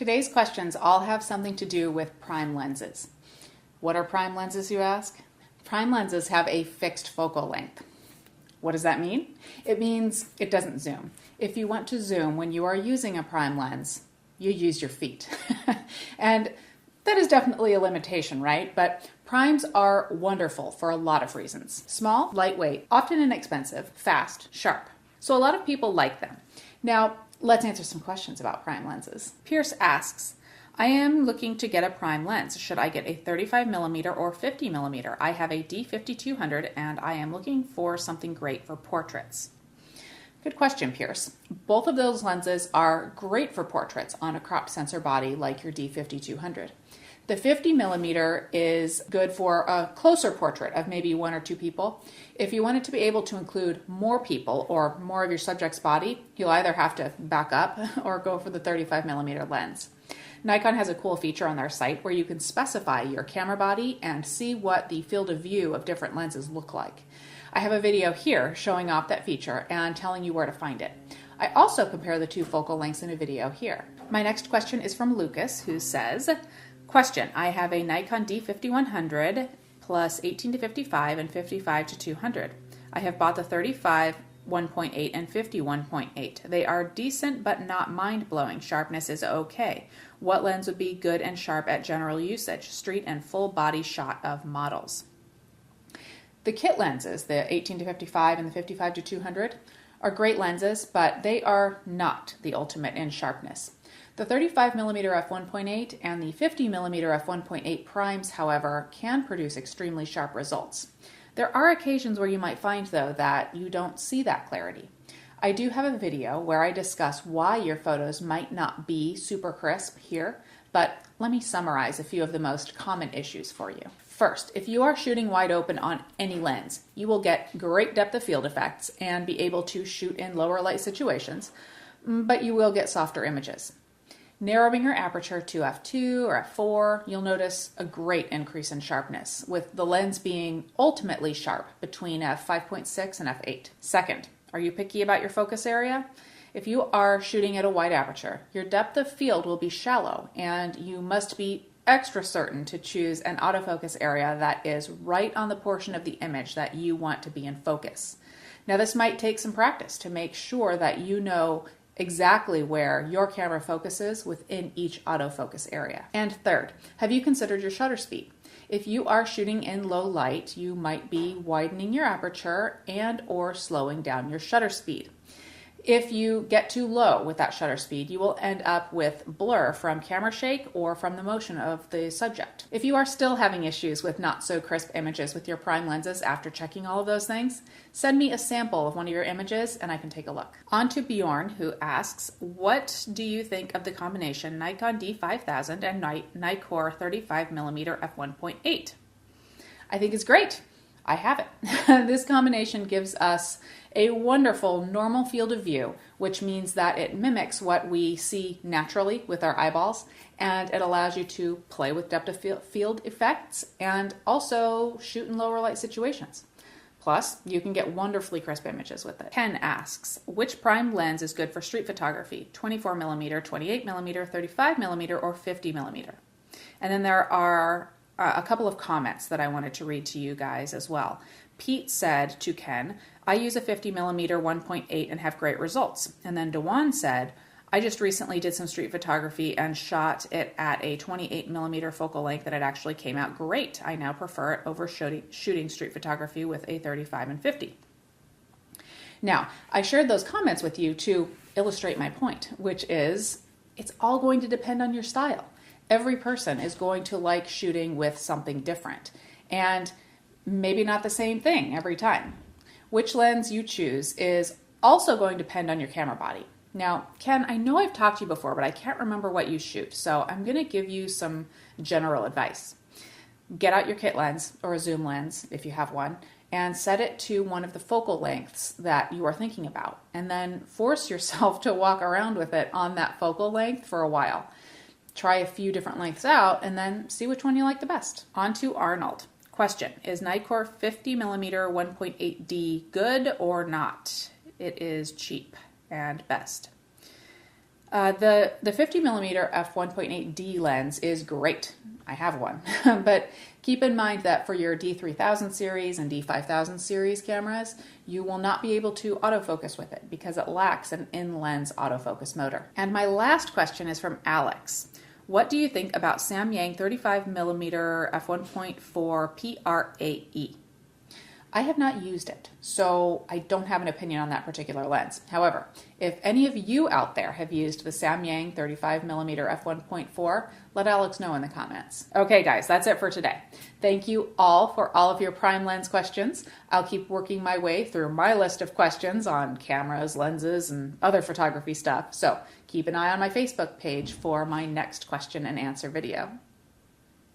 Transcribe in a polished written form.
Today's questions all have something to do with prime lenses. What are prime lenses, you ask? Prime lenses have a fixed focal length. What does that mean? It means it doesn't zoom. If you want to zoom when you are using a prime lens, you use your feet. And that is definitely a limitation, right? But primes are wonderful for a lot of reasons. Small, lightweight, often inexpensive, fast, sharp. So a lot of people like them. Now, let's answer some questions about prime lenses. Pierce asks, I am looking to get a prime lens. Should I get a 35mm or 50mm? I have a D5200 and I am looking for something great for portraits. Good question, Pierce. Both of those lenses are great for portraits on a cropped sensor body like your D5200. The 50mm is good for a closer portrait of maybe one or two people. If you wanted to be able to include more people or more of your subject's body, you'll either have to back up or go for the 35mm lens. Nikon has a cool feature on their site where you can specify your camera body and see what the field of view of different lenses look like. I have a video here showing off that feature and telling you where to find it. I also compare the two focal lengths in a video here. My next question is from Lucas, who says, question, I have a Nikon D5100 plus 18 to 55 and 55 to 200. I have bought the 35 1.8 and 50 1.8. They are decent but not mind-blowing. Sharpness is okay. What lens would be good and sharp at general usage? Street and full body shot of models. The kit lenses, the 18 to 55 and the 55 to 200, are great lenses, but they are not the ultimate in sharpness. The 35mm f1.8 and the 50mm f1.8 primes, however, can produce extremely sharp results. There are occasions where you might find, though, that you don't see that clarity. I do have a video where I discuss why your photos might not be super crisp here, but let me summarize a few of the most common issues for you. First, if you are shooting wide open on any lens, you will get great depth of field effects and be able to shoot in lower light situations, but you will get softer images. Narrowing your aperture to f2 or f4, you'll notice a great increase in sharpness, with the lens being ultimately sharp between f5.6 and f8. Second, are you picky about your focus area? If you are shooting at a wide aperture, your depth of field will be shallow, and you must be extra certain to choose an autofocus area that is right on the portion of the image that you want to be in focus. Now, this might take some practice to make sure that you know exactly where your camera focuses within each autofocus area. And third, have you considered your shutter speed? If you are shooting in low light, you might be widening your aperture and or slowing down your shutter speed. If you get too low with that shutter speed, you will end up with blur from camera shake or from the motion of the subject. If you are still having issues with not so crisp images with your prime lenses after checking all of those things, send me a sample of one of your images and I can take a look. On to Bjorn, who asks, what do you think of the combination Nikon D5000 and Nikkor 35mm f1.8? I think it's great. I have it. This combination gives us a wonderful normal field of view, which means that it mimics what we see naturally with our eyeballs, and it allows you to play with depth of field effects and also shoot in lower light situations. Plus, you can get wonderfully crisp images with it. Ken asks, which prime lens is good for street photography? 24mm, 28mm, 35mm, or 50mm? And then there are a couple of comments that I wanted to read to you guys as well. Pete said to Ken, I use a 50mm 1.8 and have great results. And then Dewan said, I just recently did some street photography and shot it at a 28mm focal length and it actually came out great. I now prefer it over shooting street photography with a 35 and 50. Now, I shared those comments with you to illustrate my point, which is it's all going to depend on your style. Every person is going to like shooting with something different, and maybe not the same thing every time. Which lens you choose is also going to depend on your camera body. Now, Ken, I know I've talked to you before, but I can't remember what you shoot, so I'm going to give you some general advice. Get out your kit lens, or a zoom lens if you have one, and set it to one of the focal lengths that you are thinking about, and then force yourself to walk around with it on that focal length for a while. Try a few different lengths out and then see which one you like the best. On to Arnold. Question, is Nikkor 50mm 1.8D good or not? It is cheap and best. The 50mm f1.8D lens is great. I have one. But keep in mind that for your D3000 series and D5000 series cameras, you will not be able to autofocus with it because it lacks an in-lens autofocus motor. And my last question is from Alex. What do you think about Samyang 35mm f1.4 PRAE? I have not used it, so I don't have an opinion on that particular lens. However, if any of you out there have used the Samyang 35mm f1.4, let Alex know in the comments. Okay guys, that's it for today. Thank you all for all of your prime lens questions. I'll keep working my way through my list of questions on cameras, lenses, and other photography stuff, so keep an eye on my Facebook page for my next question and answer video.